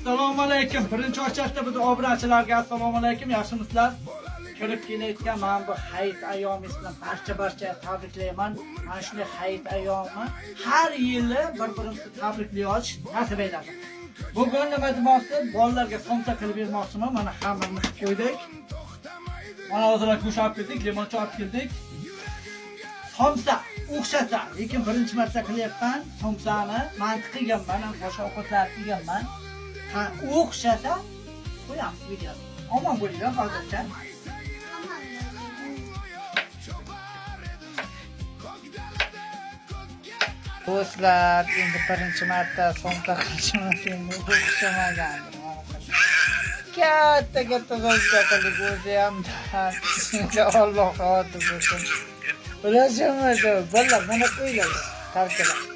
Assalomu alaykum. Birinchi ochakda biz obrachilarga assalomu alaykum. Yaxshimisizlar? Ko'rib kelayotgan mana bu hayit ayyomi bilan barcha tabriklayman. Mana shunday hayit ayyomi har yili bir-birimizni tabriklayoch nasib etadi. Bugun nima demoqchi? Bolalarga somsa qilib bermoqchiman. Mana hammamiz qo'ydik. Mana hozirlar go'sht olib keldik, limoncha olib keldik. Somsa o'xshasa, lekin birinchi marta qilyapman. Somsani mantiq qilganman, boshqa ovqatlar qilganman. Ha, o'xshasa qo'yamiz videoni. Omon bo'linglar hozircha. Do'stlar, endi birinchi marta somsa qilishimiz endi o'xshamagan. Katta somsa qildik o'zi ham. Alloh xotir bo'lsin. Bilasizmi, bolalar mana qo'yinglar. Tarkala.